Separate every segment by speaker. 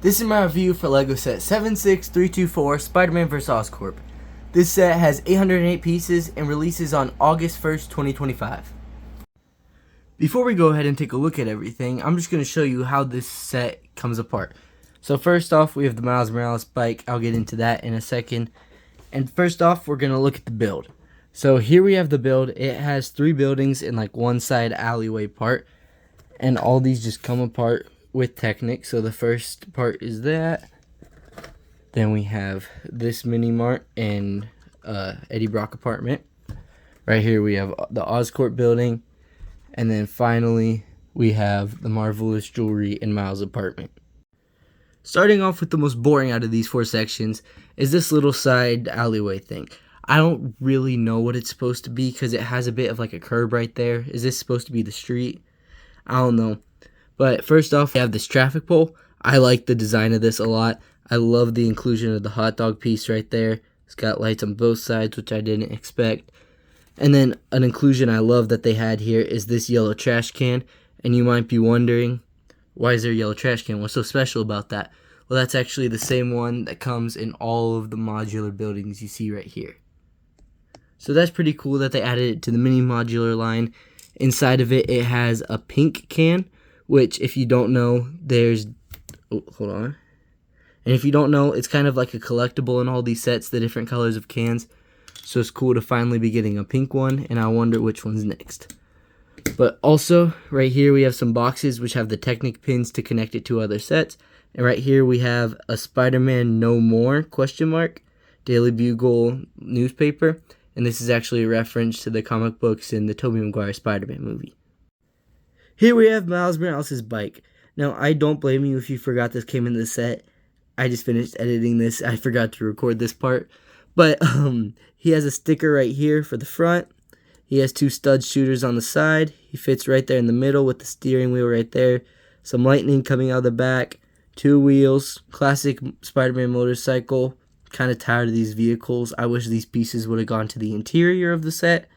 Speaker 1: This is my review for LEGO set 76324 Spider-Man vs. Oscorp. This set has 808 pieces and releases on August 1st, 2025. Before we go ahead and take a look at everything, I'm just going to show you how this set comes apart. So first off, we have the Miles Morales bike. I'll get into that in a second. And first off, we're going to look at the build. So here we have the build. It has 3 buildings in like one side alleyway part. And all these just come apart with Technic. So the first part is that. Then we have this mini Mart and Eddie Brock apartment. Right here we have the Oscorp building. And then finally we have the Marvelous Jewelry and Miles apartment. Starting off with the most boring out of these 4 sections is this little side alleyway thing. I don't really know what it's supposed to be because it has a bit of like a curb right there. Is this supposed to be the street? I don't know. But first off, we have this traffic pole. I like the design of this a lot. I love the inclusion of the hot dog piece right there. It's got lights on both sides, which I didn't expect. And then an inclusion I love that they had here is this yellow trash can. And you might be wondering, why is there a yellow trash can? What's so special about that? Well, that's actually the same one that comes in all of the modular buildings you see right here. So that's pretty cool that they added it to the mini modular line. Inside of it, it has a pink can, which if you don't know, there's... Oh, hold on. And if you don't know, it's kind of like a collectible in all these sets, the different colors of cans. So it's cool to finally be getting a pink one, and I wonder which one's next. But also, right here we have some boxes which have the Technic pins to connect it to other sets. And right here we have a Spider-Man No More ? Daily Bugle newspaper. And this is actually a reference to the comic books in the Tobey Maguire Spider-Man movie. Here we have Miles Morales' bike. Now, I don't blame you if you forgot this came in the set. I just finished editing this. I forgot to record this part. But he has a sticker right here for the front. He has 2 stud shooters on the side. He fits right there in the middle with the steering wheel right there. Some lightning coming out of the back. 2 wheels. Classic Spider-Man motorcycle. Kind of tired of these vehicles. I wish these pieces would have gone to the interior of the set.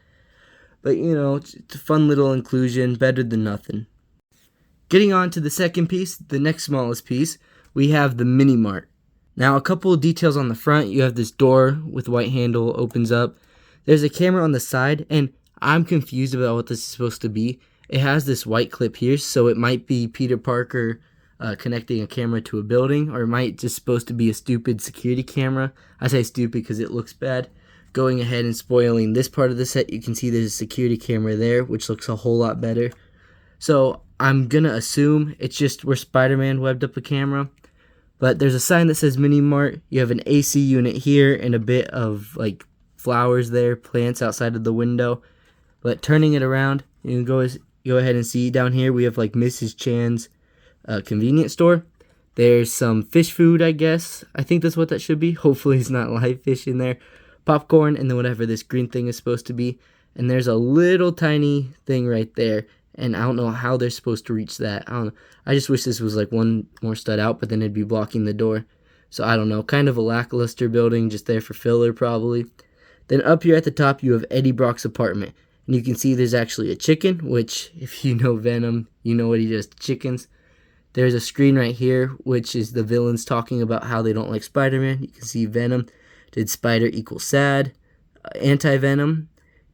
Speaker 1: But, you know, it's a fun little inclusion. Better than nothing. Getting on to the second piece, the next smallest piece, we have the Mini Mart. Now, a couple of details on the front. You have this door with white handle, opens up. There's a camera on the side, and I'm confused about what this is supposed to be. It has this white clip here, so it might be Peter Parker connecting a camera to a building, or it might just supposed to be a stupid security camera. I say stupid because it looks bad. Going ahead and spoiling this part of the set, you can see there's a security camera there, which looks a whole lot better. So I'm gonna assume it's just where Spider-Man webbed up a camera. But there's a sign that says Mini Mart. You have an AC unit here and a bit of like flowers there, plants outside of the window. But turning it around, you can go ahead and see down here we have like Mrs. Chan's convenience store. There's some fish food, I guess. I think that's what that should be. Hopefully it's not live fish in there. Popcorn, and then whatever this green thing is supposed to be. And there's a little tiny thing right there. And I don't know how they're supposed to reach that. I don't know. I just wish this was like one more stud out, but then it'd be blocking the door. So I don't know. Kind of a lackluster building, just there for filler probably. Then up here at the top, you have Eddie Brock's apartment. And you can see there's actually a chicken, which if you know Venom, you know what he does to chickens. There's a screen right here, which is the villains talking about how they don't like Spider-Man. You can see Venom did Spider equals sad. Anti-Venom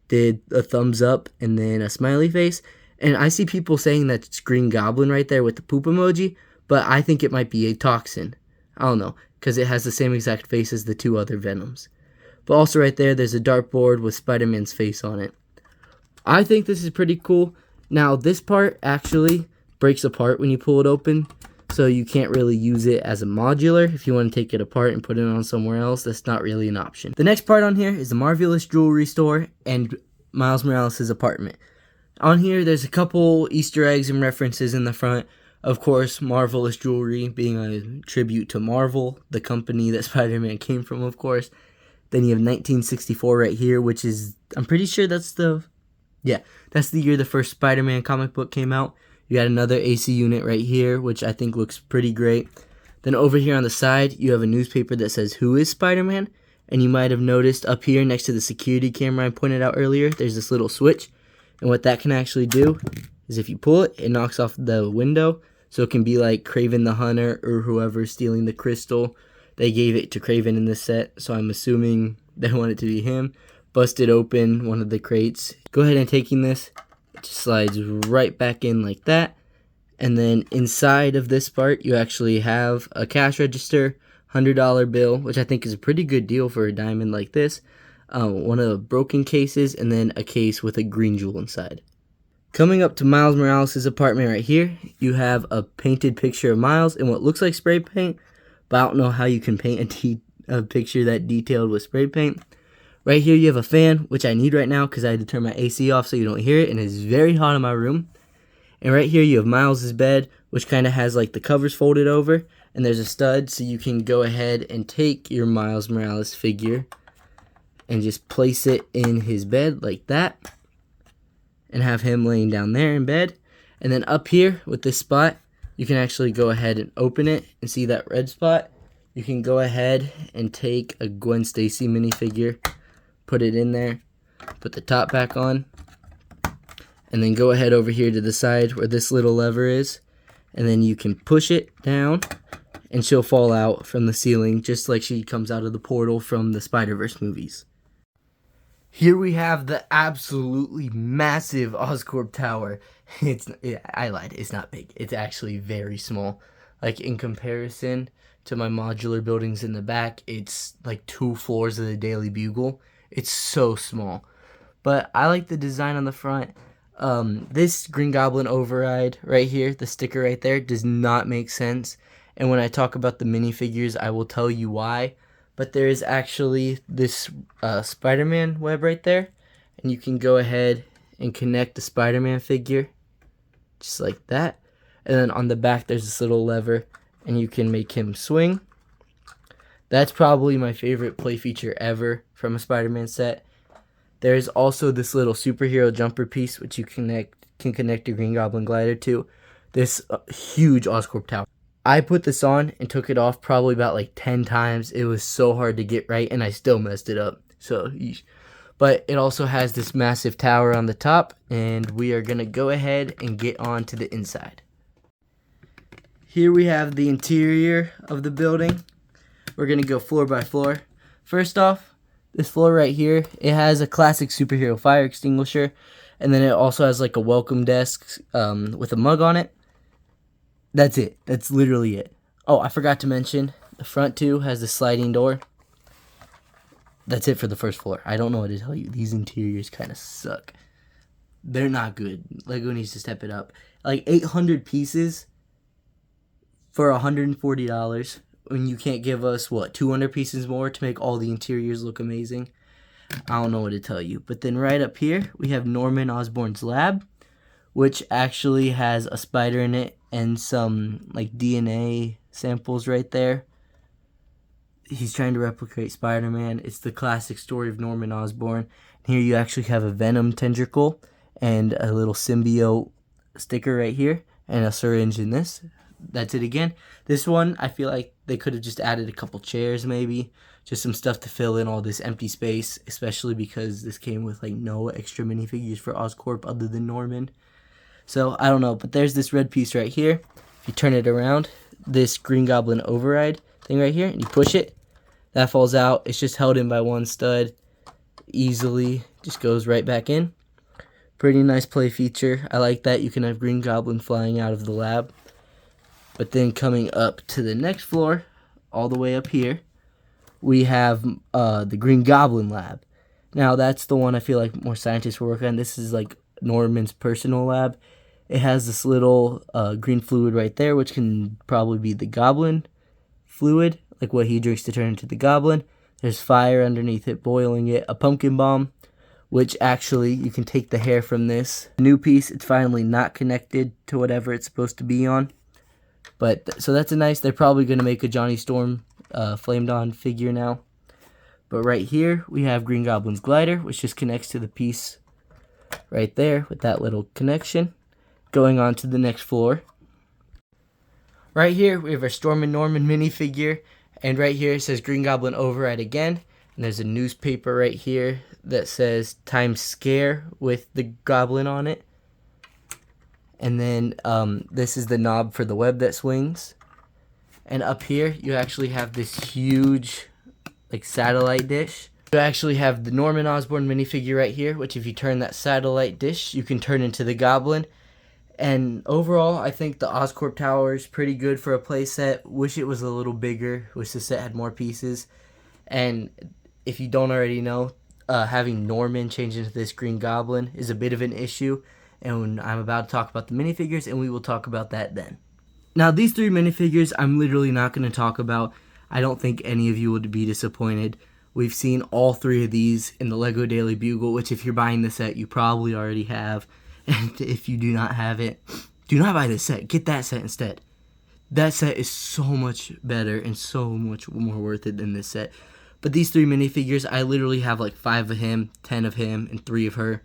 Speaker 1: did a thumbs up and then a smiley face. And I see people saying that it's Green Goblin right there with the poop emoji, but I think it might be a toxin. I don't know, because it has the same exact face as the 2 other Venoms. But also right there's a dartboard with Spider-Man's face on it. I think this is pretty cool. Now, this part actually breaks apart when you pull it open, so you can't really use it as a modular. If you want to take it apart and put it on somewhere else, that's not really an option. The next part on here is the Marvelous Jewelry store and Miles Morales' apartment. On here, there's a couple Easter eggs and references in the front. Of course, Marvelous Jewelry being a tribute to Marvel, the company that Spider-Man came from, of course. Then you have 1964 right here, which is, I'm pretty sure that's the year the first Spider-Man comic book came out. You got another AC unit right here, which I think looks pretty great. Then over here on the side, you have a newspaper that says, "Who is Spider-Man?" And you might have noticed up here next to the security camera I pointed out earlier, there's this little switch. And what that can actually do is if you pull it, it knocks off the window. So it can be like Kraven the Hunter or whoever's stealing the crystal. They gave it to Kraven in this set, so I'm assuming they want it to be him. Busted open one of the crates. Go ahead and taking this, it just slides right back in like that. And then inside of this part, you actually have a cash register, $100 bill, which I think is a pretty good deal for a diamond like this. One of the broken cases, and then a case with a green jewel inside. Coming up to Miles Morales' apartment right here, you have a painted picture of Miles in what looks like spray paint, but I don't know how you can paint a picture that detailed with spray paint. Right here you have a fan, which I need right now because I had to turn my AC off so you don't hear it, and it's very hot in my room. And right here you have Miles' bed, which kind of has like the covers folded over, and there's a stud, so you can go ahead and take your Miles Morales figure and just place it in his bed like that, and have him laying down there in bed. And then up here with this spot, you can actually go ahead and open it and see that red spot. You can go ahead and take a Gwen Stacy minifigure, put it in there, put the top back on, and then go ahead over here to the side where this little lever is, and then you can push it down and she'll fall out from the ceiling just like she comes out of the portal from the Spider-Verse movies. Here we have the absolutely massive Oscorp tower. I lied, it's not big. It's actually very small. Like in comparison to my modular buildings in the back, it's like 2 floors of the Daily Bugle. It's so small. But I like the design on the front. This Green Goblin override right here, the sticker right there, does not make sense. And when I talk about the minifigures, I will tell you why. But there is actually this Spider-Man web right there. And you can go ahead and connect the Spider-Man figure. Just like that. And then on the back, there's this little lever. And you can make him swing. That's probably my favorite play feature ever from a Spider-Man set. There's also this little superhero jumper piece, which you can connect your Green Goblin glider to. This huge Oscorp tower. I put this on and took it off probably about like 10 times. It was so hard to get right, and I still messed it up. But it also has this massive tower on the top, and we are going to go ahead and get on to the inside. Here we have the interior of the building. We're going to go floor by floor. First off, this floor right here, it has a classic superhero fire extinguisher, and then it also has like a welcome desk with a mug on it. That's it. That's literally it. Oh, I forgot to mention, the front too has the sliding door. That's it for the first floor. I don't know what to tell you. These interiors kind of suck. They're not good. Lego needs to step it up. Like 800 pieces for $140 when you can't give us, what, 200 pieces more to make all the interiors look amazing. I don't know what to tell you. But then right up here, we have Norman Osborn's lab, which actually has a spider in it and some like DNA samples right there. He's trying to replicate Spider-Man. It's the classic story of Norman Osborn. Here you actually have a Venom tentacle and a little symbiote sticker right here and a syringe in this. That's it again. This one, I feel like they could have just added a couple chairs maybe. Just some stuff to fill in all this empty space, especially because this came with like no extra minifigures for Oscorp other than Norman. So, I don't know, but there's this red piece right here. If you turn it around, this Green Goblin override thing right here, and you push it, that falls out. It's just held in by one stud. Easily just goes right back in. Pretty nice play feature. I like that. You can have Green Goblin flying out of the lab. But then coming up to the next floor, all the way up here, we have the Green Goblin lab. Now, that's the one I feel like more scientists will work on. This is like Norman's personal lab. It has this little green fluid right there, which can probably be the Goblin fluid, like what he drinks to turn into the Goblin. There's fire underneath it, boiling it. A pumpkin bomb, which actually you can take the hair from this. New piece, it's finally not connected to whatever it's supposed to be on. But so that's a nice, they're probably going to make a Johnny Storm flamed on figure now. But right here, we have Green Goblin's glider, which just connects to the piece right there with that little connection. Going on to the next floor. Right here, we have our Storm and Norman minifigure. And right here, it says Green Goblin override again. And there's a newspaper right here that says Times Scare with the Goblin on it. And then this is the knob for the web that swings. And up here, you actually have this huge, like, satellite dish. You actually have the Norman Osborn minifigure right here, which if you turn that satellite dish, you can turn into the Goblin. And overall, I think the Oscorp tower is pretty good for a playset. Wish it was a little bigger. Wish the set had more pieces. And if you don't already know, having Norman change into this Green Goblin is a bit of an issue. And I'm about to talk about the minifigures, and we will talk about that then. Now, these 3 minifigures, I'm literally not going to talk about. I don't think any of you would be disappointed. We've seen all 3 of these in the LEGO Daily Bugle, which if you're buying the set, you probably already have. And if you do not have it, do not buy this set. Get that set instead. That set is so much better and so much more worth it than this set. But these 3 minifigures, I literally have like 5 of him, 10 of him, and 3 of her.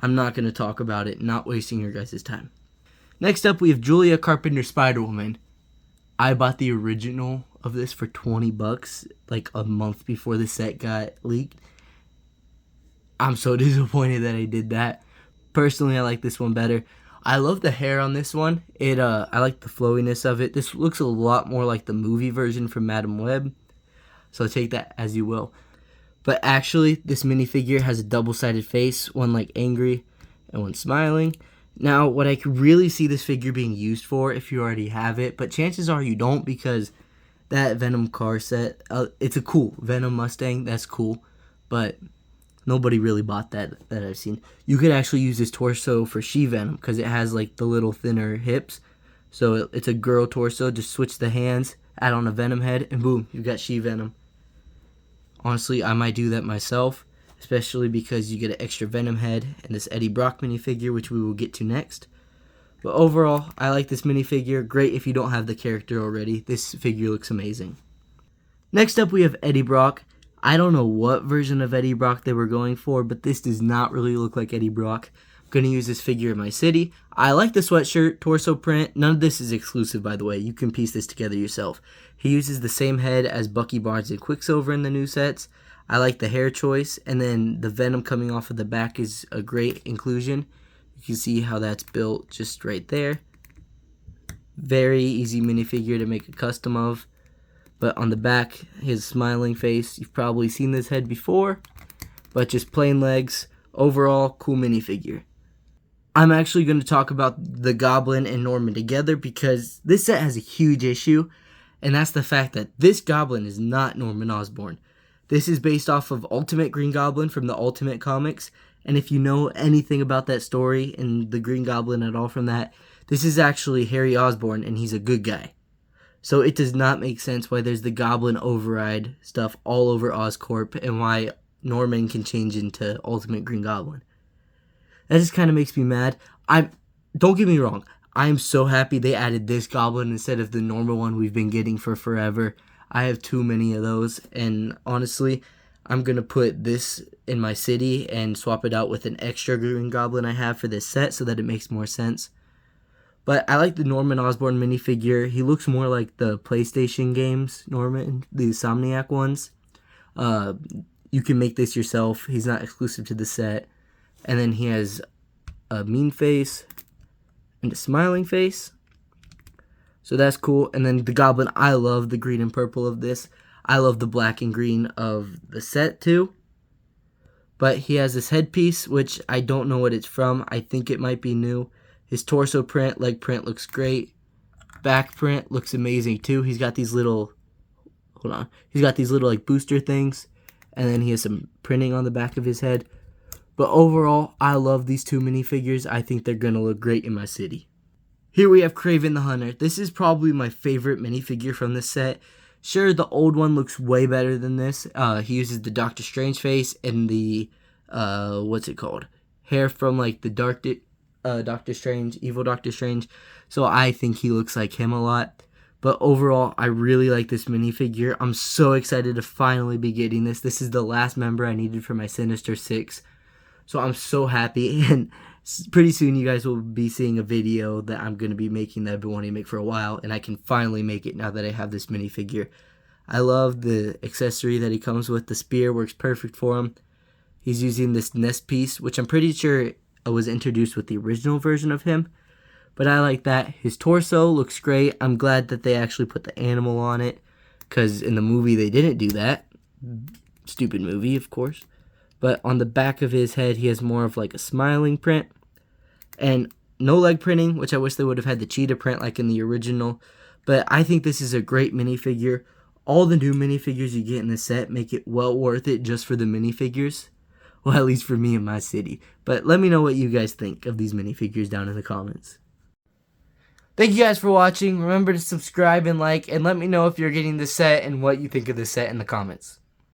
Speaker 1: I'm not going to talk about it, not wasting your guys' time. Next up, we have Julia Carpenter Spider-Woman. I bought the original of this for $20 like a month before the set got leaked. I'm so disappointed that I did that. Personally, I like this one better. I love the hair on this one. I like the flowiness of it. This looks a lot more like the movie version from Madam Web. So take that as you will. But actually, this minifigure has a double-sided face. One like angry and one smiling. Now, what I could really see this figure being used for if you already have it. But chances are you don't, because that Venom car set, it's a cool Venom Mustang. That's cool. But nobody really bought that I've seen. You could actually use this torso for She-Venom because it has like the little thinner hips. So it's a girl torso. Just switch the hands, add on a Venom head, and boom, you've got She-Venom. Honestly, I might do that myself, especially because you get an extra Venom head and this Eddie Brock minifigure, which we will get to next. But overall, I like this minifigure. Great if you don't have the character already. This figure looks amazing. Next up, we have Eddie Brock. I don't know what version of Eddie Brock they were going for, but this does not really look like Eddie Brock. I'm going to use this figure in my city. I like the sweatshirt, torso print. None of this is exclusive, by the way. You can piece this together yourself. He uses the same head as Bucky Barnes and Quicksilver in the new sets. I like the hair choice, and then the Venom coming off of the back is a great inclusion. You can see how that's built just right there. Very easy minifigure to make a custom of. But on the back, his smiling face. You've probably seen this head before, but just plain legs. Overall, cool minifigure. I'm actually going to talk about the Goblin and Norman together because this set has a huge issue, and that's the fact that this Goblin is not Norman Osborn. This is based off of Ultimate Green Goblin from the Ultimate Comics, and if you know anything about that story and the Green Goblin at all from that, this is actually Harry Osborn, and he's a good guy. So it does not make sense why there's the Goblin override stuff all over Oscorp and why Norman can change into Ultimate Green Goblin. That just kind of makes me mad. Don't get me wrong. I'm so happy they added this Goblin instead of the normal one we've been getting for forever. I have too many of those, and honestly, I'm going to put this in my city and swap it out with an extra Green Goblin I have for this set so that it makes more sense. But I like the Norman Osborn minifigure. He looks more like the PlayStation games, Norman, the Insomniac ones. You can make this yourself. He's not exclusive to the set. And then he has a mean face and a smiling face. So that's cool. And then the Goblin, I love the green and purple of this. I love the black and green of the set too. But he has this headpiece, which I don't know what it's from. I think it might be new. His torso print, leg print looks great. Back print looks amazing too. He's got these little, he's got these little like booster things. And then he has some printing on the back of his head. But overall, I love these 2 minifigures. I think they're going to look great in my city. Here we have Kraven the Hunter. This is probably my favorite minifigure from this set. Sure, the old one looks way better than this. He uses the Doctor Strange face and the, hair from like the Doctor Strange, evil Doctor Strange. So I think he looks like him a lot. But overall, I really like this minifigure. I'm so excited to finally be getting this. This is the last member I needed for my Sinister Six. So I'm so happy. And pretty soon you guys will be seeing a video that I'm going to be making that I've been wanting to make for a while. And I can finally make it now that I have this minifigure. I love the accessory that he comes with. The spear works perfect for him. He's using this nest piece, which I'm pretty sure was introduced with the original version of him. but I like that. His torso looks great. I'm glad that they actually put the animal on it, because in the movie they didn't do that. Stupid movie, of course. But on the back of his head, he has more of like a smiling print. And no leg printing, which I wish they would have had the cheetah print like in the original. But I think this is a great minifigure. All the new minifigures you get in the set make it well worth it just for the minifigures. Well, at least for me and my city. But let me know what you guys think of these minifigures down in the comments. Thank you guys for watching. Remember to subscribe and like, and let me know if you're getting the set and what you think of the set in the comments.